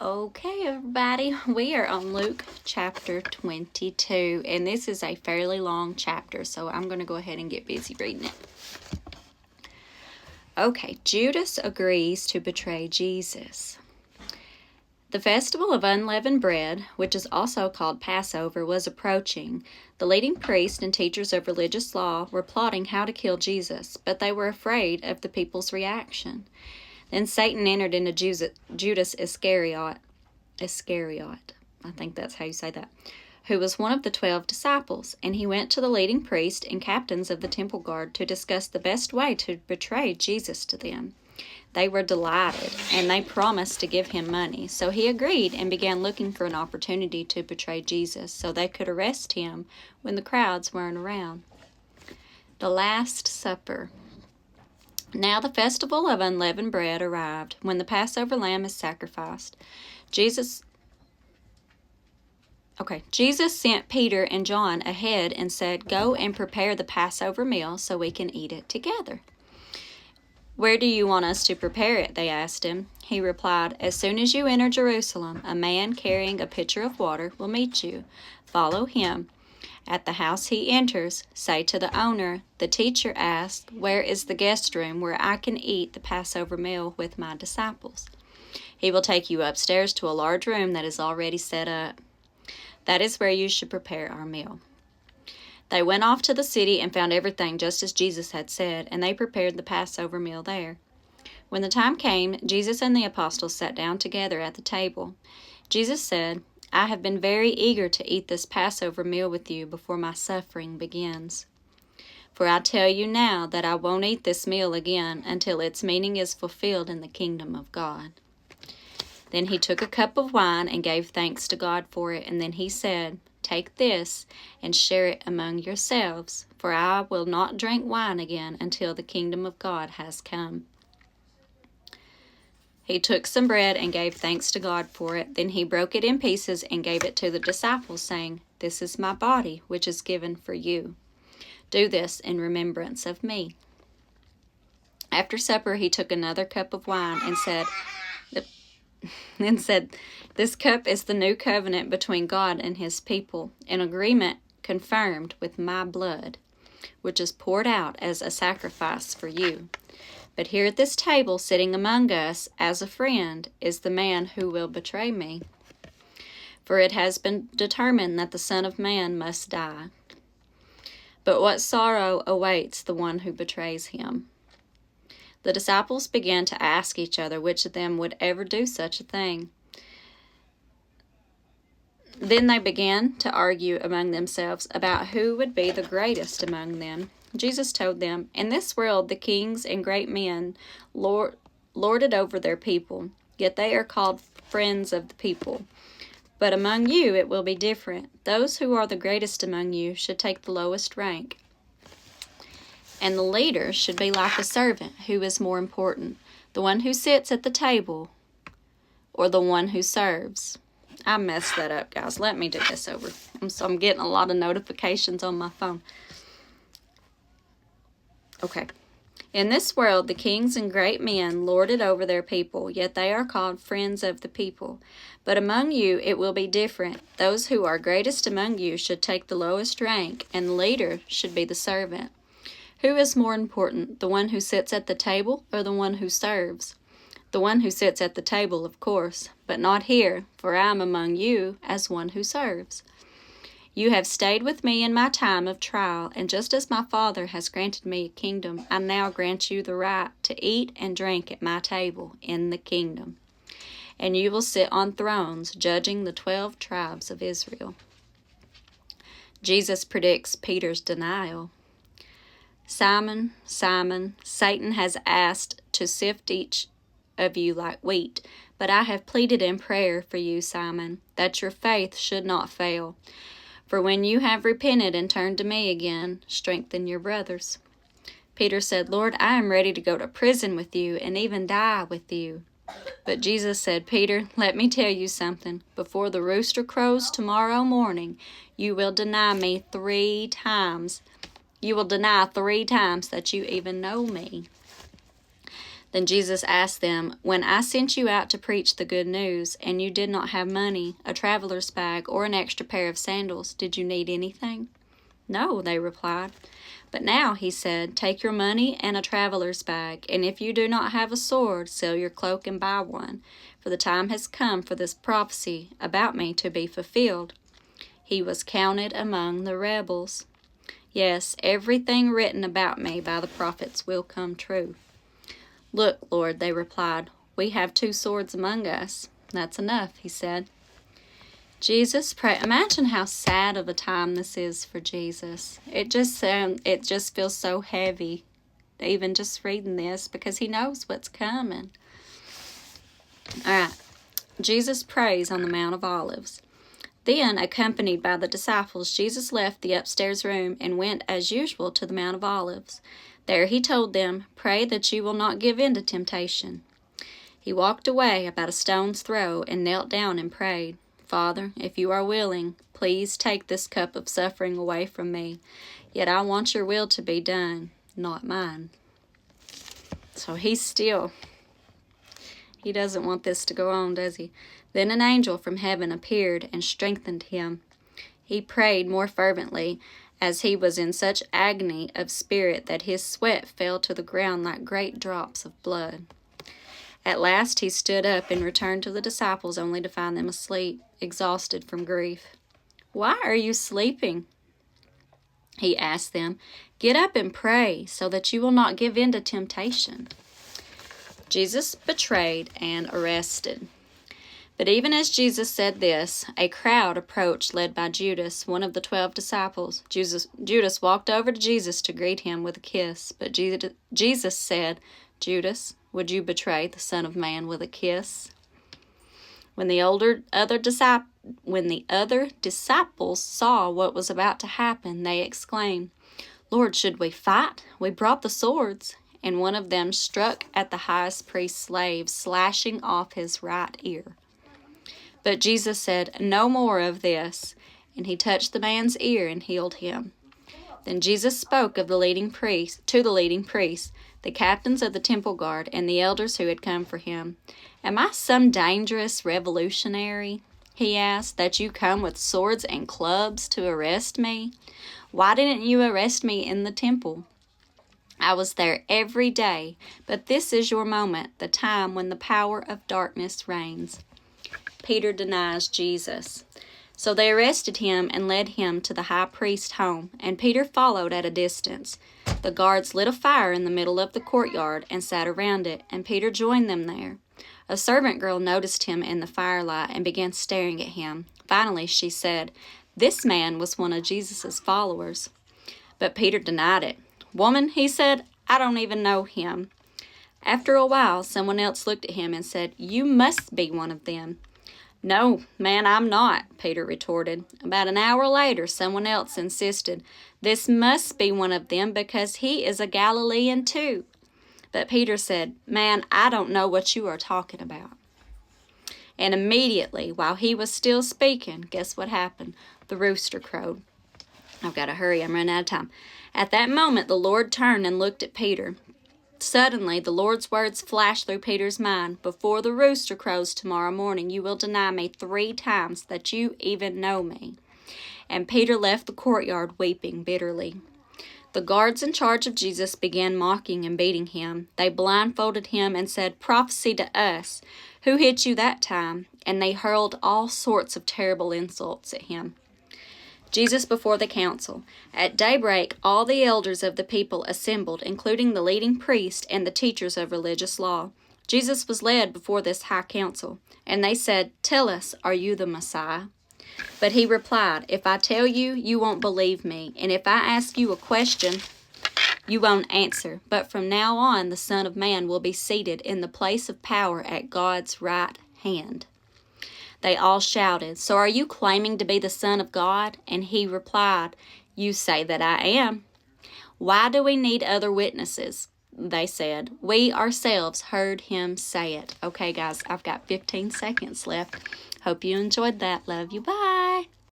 Okay, everybody, we are on Luke chapter 22, and this is a fairly long chapter, so I'm going to go ahead and get busy reading it. Okay, Judas agrees to betray Jesus. The festival of unleavened bread, which is also called Passover, was approaching. The leading priests and teachers of religious law were plotting how to kill Jesus, but they were afraid of the people's reaction. Then Satan entered into Judas Iscariot, I think that's how you say that, who was one of the 12 disciples, and he went to the leading priests and captains of the temple guard to discuss the best way to betray Jesus to them. They were delighted, and they promised to give him money. So he agreed and began looking for an opportunity to betray Jesus so they could arrest him when the crowds weren't around. The Last Supper. Now the festival of unleavened bread arrived, when the Passover lamb is sacrificed. Jesus sent Peter and John ahead and said, "Go and prepare the Passover meal so we can eat it together." "Where do you want us to prepare it?" they asked him. He replied, "As soon as you enter Jerusalem, a man carrying a pitcher of water will meet you. Follow him. At the house he enters, say to the owner, 'The teacher asks, where is the guest room where I can eat the Passover meal with my disciples?' He will take you upstairs to a large room that is already set up. That is where you should prepare our meal." They went off to the city and found everything just as Jesus had said, and they prepared the Passover meal there. When the time came, Jesus and the apostles sat down together at the table. Jesus said, "I have been very eager to eat this Passover meal with you before my suffering begins. For I tell you now that I won't eat this meal again until its meaning is fulfilled in the kingdom of God." Then he took a cup of wine and gave thanks to God for it, and then he said, "Take this and share it among yourselves, for I will not drink wine again until the kingdom of God has come." He took some bread and gave thanks to God for it. Then he broke it in pieces and gave it to the disciples, saying, "This is my body, which is given for you. Do this in remembrance of me." After supper, he took another cup of wine and said, "This cup is the new covenant between God and his people, an agreement confirmed with my blood, which is poured out as a sacrifice for you. But here at this table, sitting among us as a friend, is the man who will betray me. For it has been determined that the Son of Man must die. But what sorrow awaits the one who betrays him?" The disciples began to ask each other which of them would ever do such a thing. Then they began to argue among themselves about who would be the greatest among them. Jesus told them, "In this world the kings and great men lord it over their people, yet they are called friends of the people. But among you it will be different. Those who are the greatest among you should take the lowest rank, and the leader should be like a servant. Who is more important, the one who sits at the table or the one who serves?" I messed that up, guys. Let me do this over. I'm getting a lot of notifications on my phone. Okay. "In this world, the kings and great men lord it over their people, yet they are called friends of the people. But among you it will be different. Those who are greatest among you should take the lowest rank, and the leader should be the servant. Who is more important, the one who sits at the table or the one who serves? The one who sits at the table, of course, but not here, for I am among you as one who serves. You have stayed with me in my time of trial, and just as my Father has granted me a kingdom, I now grant you the right to eat and drink at my table in the kingdom. And you will sit on thrones, judging the 12 tribes of Israel." Jesus predicts Peter's denial. "Simon, Simon, Satan has asked to sift each of you like wheat, but I have pleaded in prayer for you, Simon, that your faith should not fail. For when you have repented and turned to me again, strengthen your brothers." Peter said, "Lord, I am ready to go to prison with you and even die with you." But Jesus said, "Peter, let me tell you something. Before the rooster crows tomorrow morning, you will deny me 3 times. You will deny 3 times that you even know me." Then Jesus asked them, "When I sent you out to preach the good news, and you did not have money, a traveler's bag, or an extra pair of sandals, did you need anything?" "No," they replied. "But now," he said, "take your money and a traveler's bag, and if you do not have a sword, sell your cloak and buy one, for the time has come for this prophecy about me to be fulfilled." He was counted among the rebels. Yes, everything written about me by the prophets will come true. "Look, Lord," they replied, "we have 2 swords among us." "That's enough," he said. Jesus prayed. Imagine how sad of a time this is for Jesus. It just feels so heavy, even just reading this, because he knows what's coming. All right, Jesus prays on the Mount of Olives. Then, accompanied by the disciples, Jesus left the upstairs room and went as usual to the Mount of Olives. There he told them, "Pray that you will not give in to temptation." He walked away about a stone's throw and knelt down and prayed, "Father, if you are willing, please take this cup of suffering away from me. Yet I want your will to be done, not mine." So he doesn't want this to go on, does he? Then an angel from heaven appeared and strengthened him. He prayed more fervently, as he was in such agony of spirit that his sweat fell to the ground like great drops of blood. At last he stood up and returned to the disciples, only to find them asleep, exhausted from grief. "Why are you sleeping?" he asked them. "Get up and pray, so that you will not give in to temptation." Jesus betrayed and arrested. But even as Jesus said this, a crowd approached, led by Judas, one of the 12 disciples. Judas walked over to Jesus to greet him with a kiss, but Jesus said, "Judas, would you betray the Son of Man with a kiss?" When the other disciples saw what was about to happen, they exclaimed, "Lord, should we fight? We brought the swords." And one of them struck at the high priest's slave, slashing off his right ear. But Jesus said, "No more of this." And he touched the man's ear and healed him. Then Jesus spoke to the leading priests, the captains of the temple guard, and the elders who had come for him. "Am I some dangerous revolutionary," he asked, "that you come with swords and clubs to arrest me? Why didn't you arrest me in the temple? I was there every day, but this is your moment, the time when the power of darkness reigns." Peter denies Jesus. So they arrested him and led him to the high priest's home, and Peter followed at a distance. The guards lit a fire in the middle of the courtyard and sat around it, and Peter joined them there. A servant girl noticed him in the firelight and began staring at him. Finally, she said, "This man was one of Jesus' followers." But Peter denied it. "Woman," he said, "I don't even know him." After a while, someone else looked at him and said, "You must be one of them." "No, man, I'm not," Peter retorted. About an hour later, someone else insisted, "This must be one of them because he is a Galilean too." But Peter said, "Man, I don't know what you are talking about." And immediately, while he was still speaking, guess what happened? The rooster crowed. I've got to hurry, I'm running out of time. At that moment, the Lord turned and looked at Peter. Suddenly, the Lord's words flashed through Peter's mind. "Before the rooster crows tomorrow morning, you will deny me 3 times that you even know me." And Peter left the courtyard weeping bitterly. The guards in charge of Jesus began mocking and beating him. They blindfolded him and said, "Prophesy to us. Who hit you that time?" And they hurled all sorts of terrible insults at him. Jesus before the council. At daybreak, all the elders of the people assembled, including the leading priest and the teachers of religious law. Jesus was led before this high council, and they said, "Tell us, are you the Messiah?" But he replied, "If I tell you, you won't believe me, and if I ask you a question, you won't answer. But from now on, the Son of Man will be seated in the place of power at God's right hand." They all shouted, "So are you claiming to be the Son of God?" And he replied, "You say that I am." "Why do we need other witnesses?" They said. "We ourselves heard him say it." Okay, guys, I've got 15 seconds left. Hope you enjoyed that. Love you. Bye.